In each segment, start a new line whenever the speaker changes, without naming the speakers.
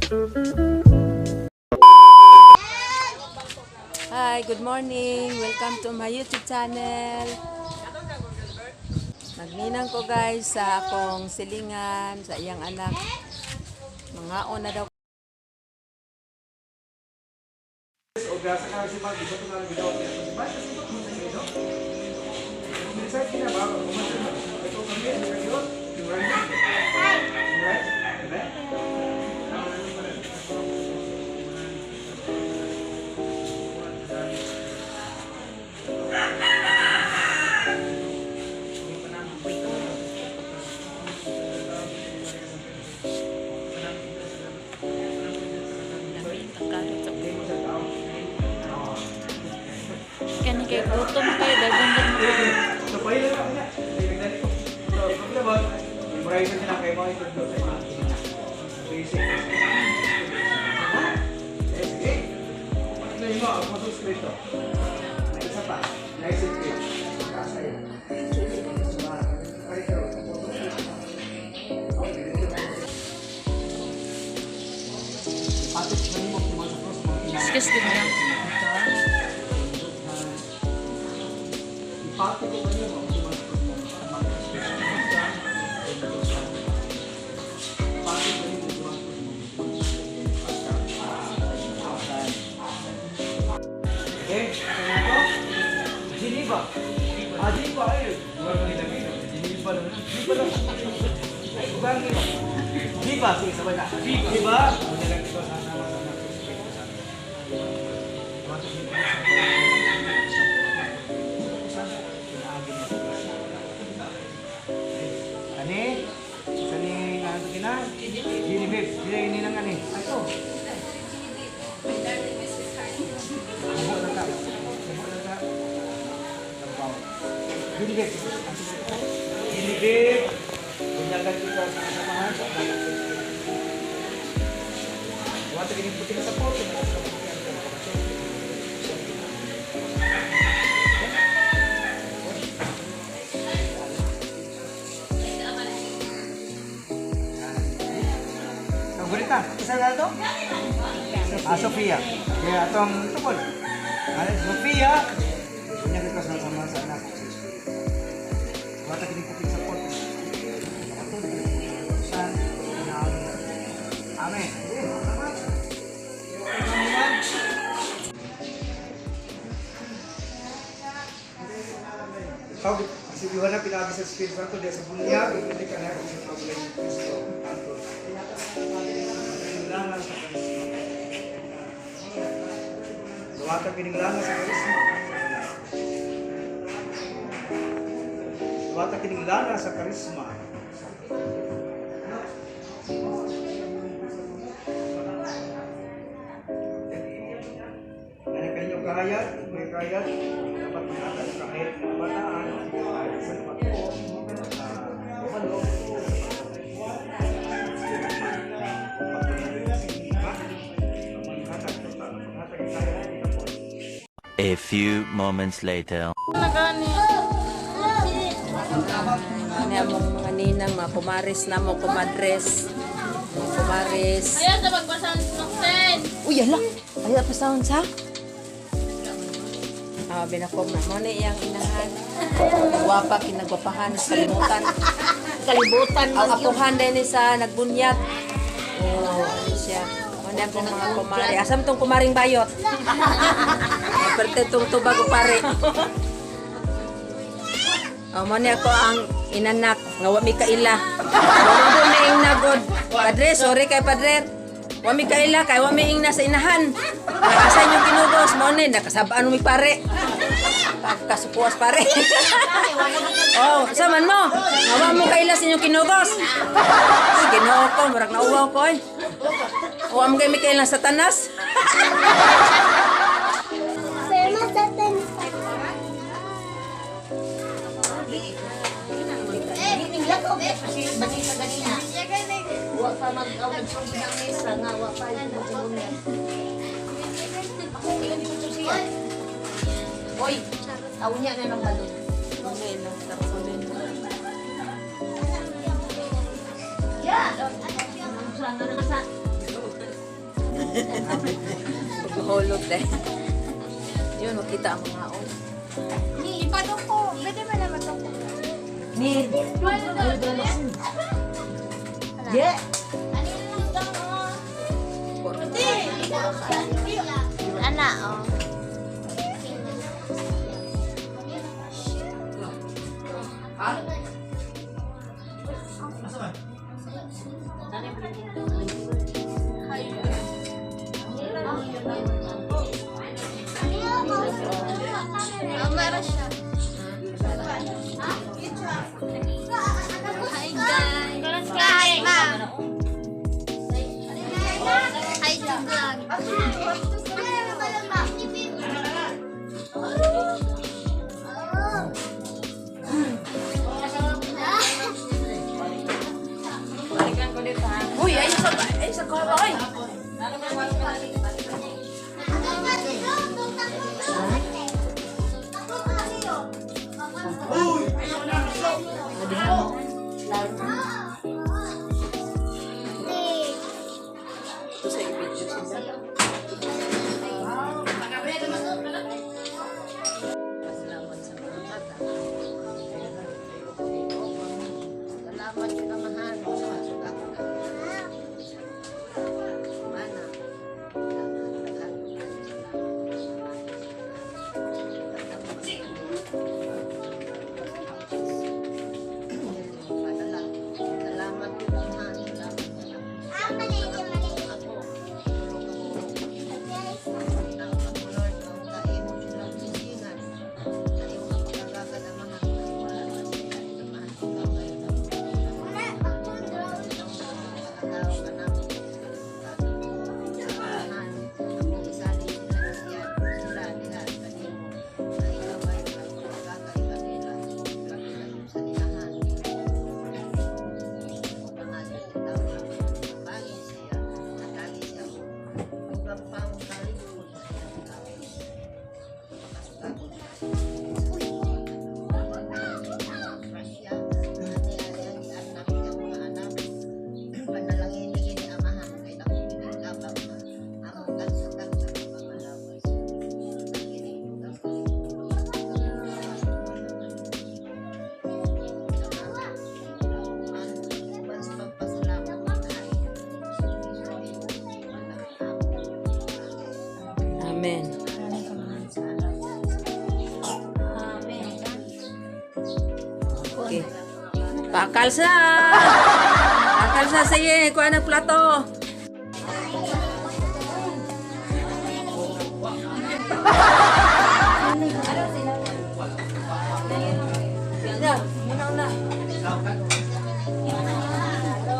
Hi, good morning. Welcome to my YouTube channel. Nagninang ko guys sa akong silingan sa iyang anak. Mangaon na daw.
Kani kay gutom kayo dagan din.
So pwede lang niya. Dili ko. So problema, memorize na kay mo ito sa mga basic. Sige. Ano yung mga mag-subscribe to? May isa pa. Nice and quick. Kasa yun.
Excuse me niya.
Ipati ko kayo mo. Okay, ito. Geneva. Geneva ay. Buwan mo nilagay. Geneva lang. Geneva lang. Ay, buwan mo. Geneva, sige, sabay na. Geneva. Nilagay ko sa nama. Ani? Sani nga ito kina? Genevieve. Sila ini nang ani. Ito. Bubo na ka. Genevieve. Genevieve. Bunyagan kita sa samahan sa dagat. Wala kini puting sa photo. Gurita, isa na ito? Sofia. Kaya itong tukol. Sofia. Punya kita sama-sama sa anak. Wata kinikupit sa pot. Amen. Pag si Diwana pinagi sa Espiritu Santo dia sa bunya, hindi ka na sa problem ni Kristo. Kailangan sa karisma. Luwata kininglangan sa karisma. Luwata kininglangan sa karisma. Kaya kayo kahayat, may kahayat, dapat manatan kahit kabataan, sa lumat po,
A few moments later.
Nagani.
Ano mong mga ninang, mga kumaris na mo, kumadres. Mga kumaris.
Ayan sa magbasan ng 10.
Uy, ala! Ayaw pa sound sa? Binakom na mo na iyang inahan. Nagwapa, kinagwapahan, kalimutan.
Kalibutan
Ang apuhan din sa nagbunyat. Ano siya. Ano po mga kumari. Asam tong kumaring bayot. Perte tong tubag o pare. Mo niya ko ang inanak. Nga wami kaila. Wami na ing nagod. Padre, sorry kay padre. Wami kaila kay wami ing nasa inahan. Nakasan yung kinugos. Mo na nakasabaan mi pare. Pagkasupuas pare. Oh, saman mo. Nawa mo kaila sa inyong kinugos. Ginoo ko, murag nauwaw ko eh. Huwag mo kayo may kailan sa tanas.
Huwag pa mag-awag sa ng mesa nga, huwag pa yung magsibunan. Ilan yung susiya? Hoy, tawon niya na ng balon.
Okay na, tapunin mo.
Yeah! Sana na sa...
Pagkahulog dahil. Yun, makita ang mga on.
Ipadok ko. Pwede ba naman ito?
Mid.
Yeah. Ana, oh. Meron siya. Hi guys. Hi ma'am. Hi to vlog.
Uy, ay sa kawa ay. Ito sa video siya. Salamat sa mga bata.
Salamat sa mahal.
Amen. Okay. Pakalsa! Pakalsa sige, kuha ng plato.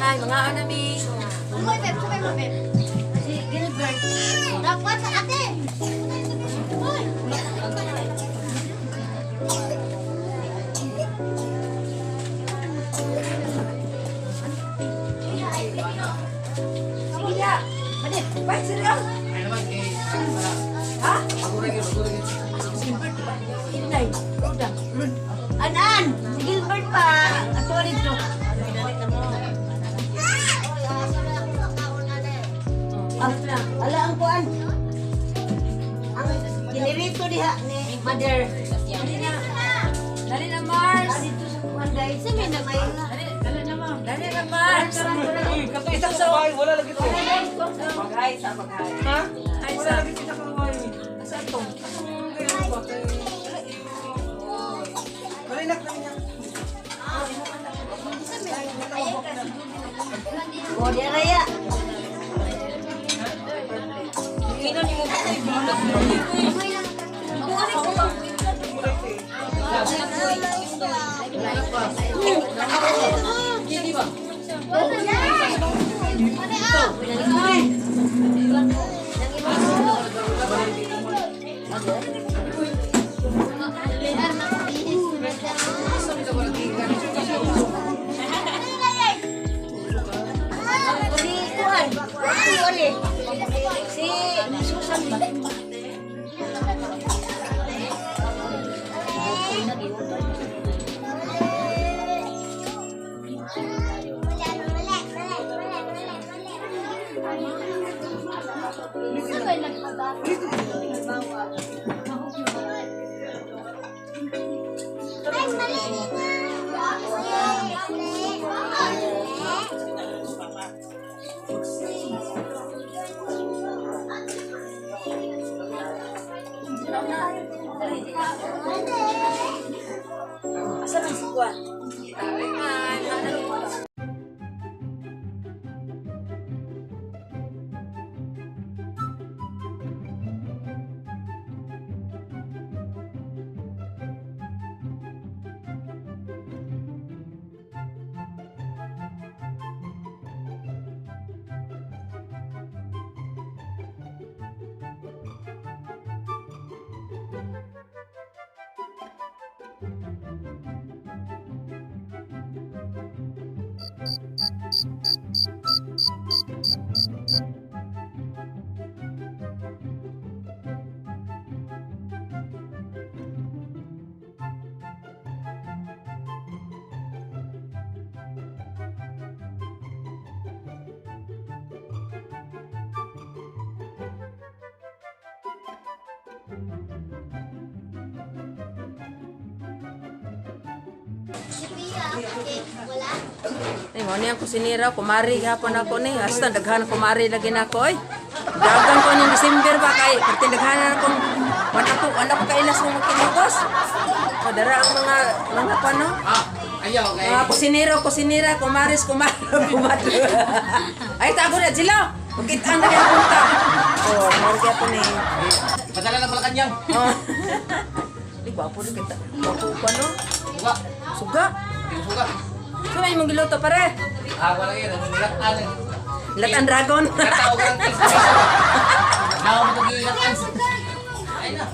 Ay, mga anami.
Umoy, Beb. Kumay mo, Beb. Si Gilbert. Dapat sa ate. Uy.
Sige na. Manit, bye, seryo. Ha? Inay, Roda.
Anan. Si Gilbert pa. Ato dito. Ala ang kuan. Ang ginirito diha ni Mother.
Dali na. Dali na, Mars.
Dito sa kuan guys. Sa may namay na.
Dali na, Mars.
Kita sa bahay, wala lagi to.
Bagay sa bagay.
Ha?
Ay,
Wala
sa.
lagi kita sa bahay.
Saan to?
Kalinak lang niya.
O di raya. Si Susan ba? Ay, mali
Asa man si Juan?
Si Pia, wala?
Ay, mo niyang kusinira, kumari hapon ako ni. Hasta daghan kumari lagi na ako, oy. Dagan ko ng December ba kay pati daghan na akong wala ko kailas mo magkinugos. O dara ang mga pano.
Ayaw, kay.
Mga kusinira, kumaris, kumado. Ay, tago na sila. Magkitaan na kaya punta. Oh, mori kaya po ni.
Padala na pala kanyang.
Oh. Di gwapo rin kita. Gwapo pa no?
Suga.
Suga.
Suga.
So, may mong giluto pare.
Wala yan. Nilatan.
Latan dragon.
Katao ka ng piso. Ako mo pag-iilatan. Ay na.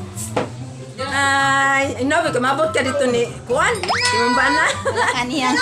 Ay, inabi, kumabot ka dito ni Juan. Si Mambana.
Kaniyan.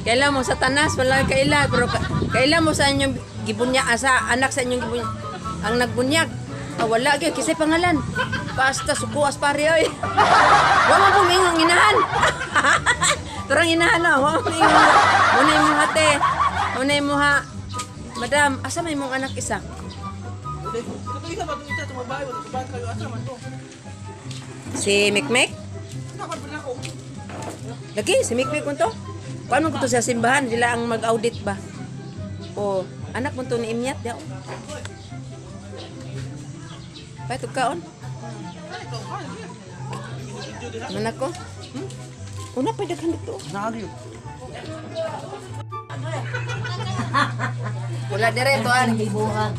Kailan mo sa tanas, wala kaila, pero kailan mo sa inyong gibunya sa anak sa inyong gibunya ang nagbunyag. Wala gyud kisay pangalan. Basta sukuas pare oy. Wa man pong ingong inahan. Turang inahan na, wa man ingong. Muna imong hate. Muna imong ha. Madam, asa may imong anak isa?
Ito isa ba? Ito isa tumabahay. Tumabahay kayo. Asa man to?
Si Mikmek?
Nakon pa na ako.
Lagi, si Mikmek mo to? Paano ko to sa simbahan? Sila ang mag-audit ba? O, anak mo to ni Imyat? Daw. Pa, ito kaon? Anak ko? Una pa daghan dito.
Nagyo.
Wala direto an.
Ibuhan.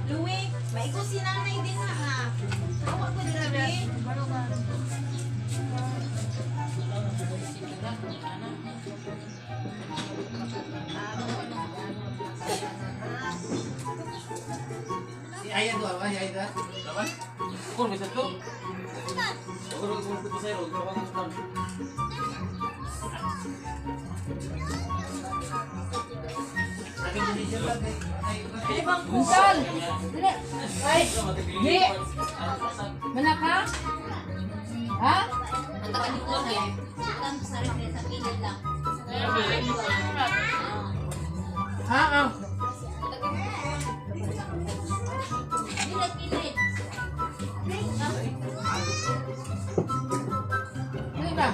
Louie, maiko si nanay din na ha. Tawa ko din rabi.
Ayan doon, ayan doon. Lawan? Kung bisa to. Kung bisa sa'yo, gawang ito.
Unsal. Ay. Gi. Mana ka? Ha?
Ang taga ni Kuya. Ang sarap niya sa pilit lang.
Ha?
Pilit.
Ano ba?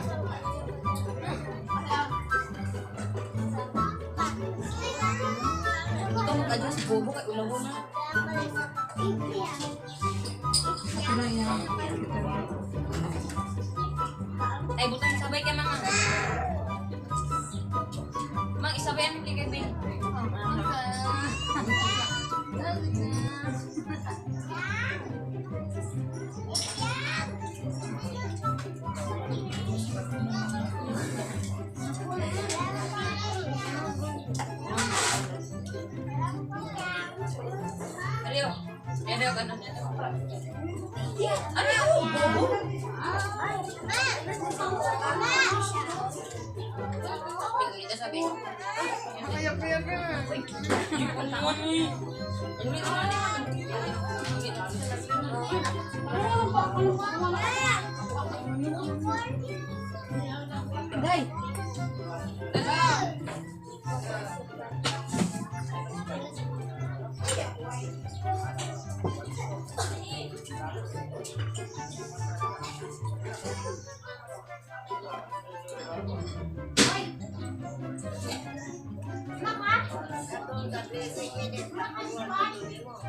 Ito mo ka dyan sa bubo kay ulaw na. Ay, butang isabay ka mga. Mang isabay ang kay Bing. Ariyo. Ariyo ka na. Ariyo. Bobo. Kita sabi.
Day.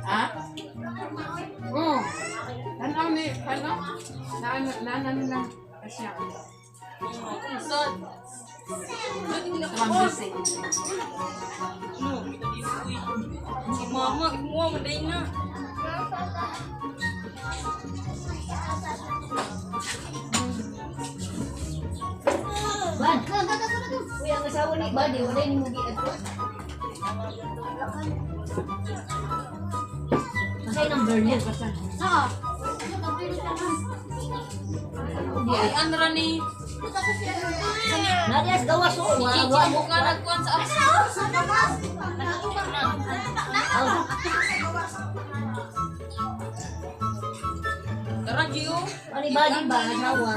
Ha? Oo. Tanaw ni, ano? Naanan nila. Kasya.
Kumsod.
Mambisi.
Si mama, imuha mo dahil na.
Bad, uy, ang asawa ni Badi, wala ni Mugi ato. Masay ng Berlin.
Ha? Ay, ano ra ni?
Nadias gawas o,
Chichi
wala
mo ka nagkuhan sa asa. Tara, Gio.
Ani Badi ba, asawa?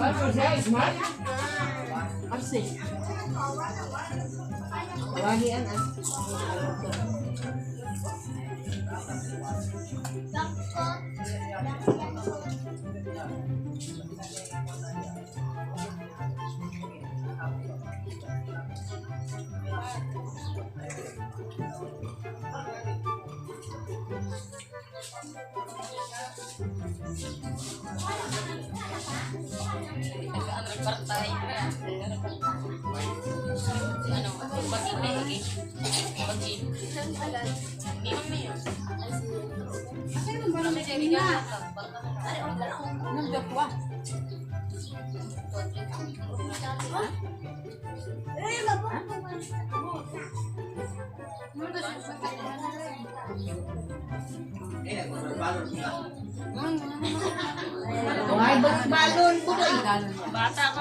Ano siya? Smart? Arsi. Wahian ah.
Ano, partay. Ano, bagin na lagi. Bagin. Hindi kami yun. Ano na dyan, bigyan ka.
Anong dakwa?
Ay, balon po ba?
Bata ka.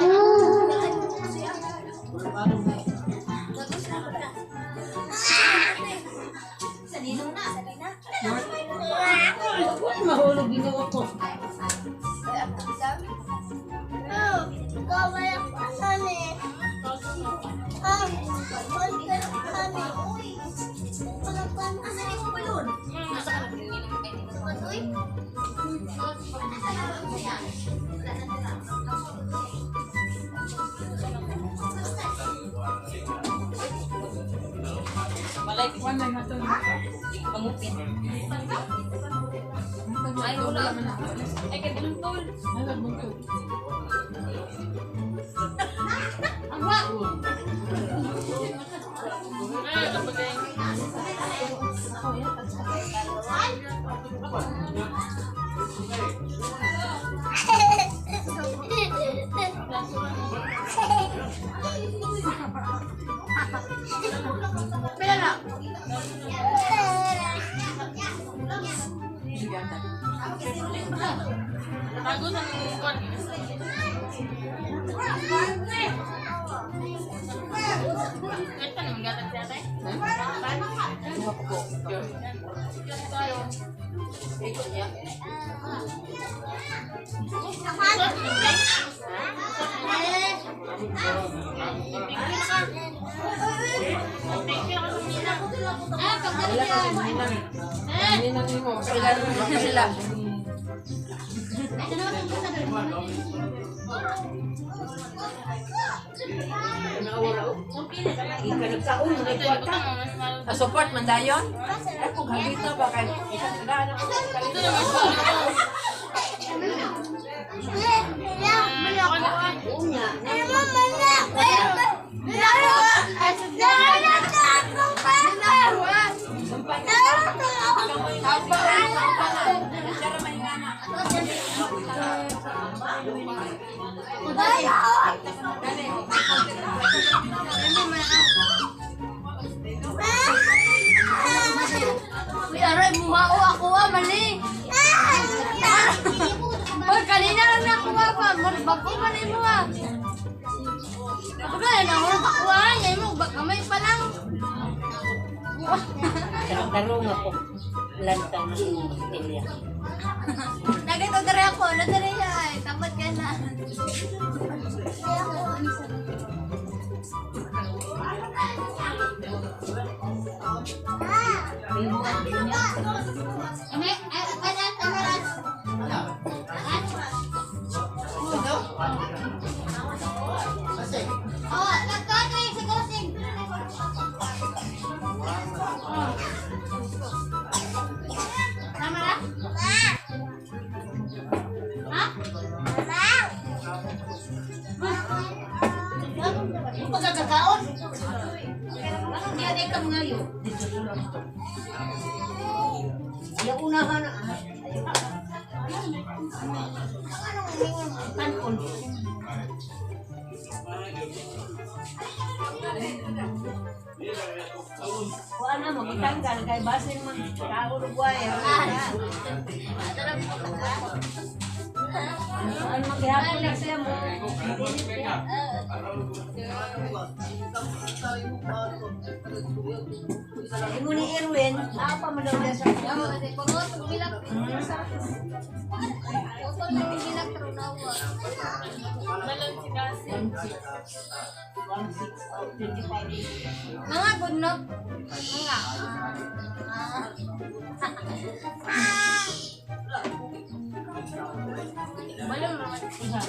Mahulog ginawa ko.
Balay, pangupit. Ay, wala. Ay, kadungtol.
Agwa!
Ay, kapagay.
Pila na.
Tago sa kwan. Kahit pa naman gatag siya tayo. Ikot niya.
Sila. Support man dayon. Ako dito ba kay
Ito naman siya.
Aray, buhao ako mali. Boy, kanina lang nakuha pa. Bago pa na mo ah. Ako na, nahulog ako ah. Yan mo, kamay pa lang.
Tarong ako. Lantang ng Ilya.
Nagito dere ako. Nadere niya ay. Tamad ka na. Oh, nagkakay sa gasing. Tama na? Ha? Pagkakakaon? Anong diyan ka mga yun?
Yung unahan na. Kanon. Kuha na, magtanggal kay basin mag-Uruguay. Ano maghihapon na siya mo? Imo ni Irwin, apa man daw niya sa
Balon si Kasi.
Mga gunok. Mga.
Balon naman siya.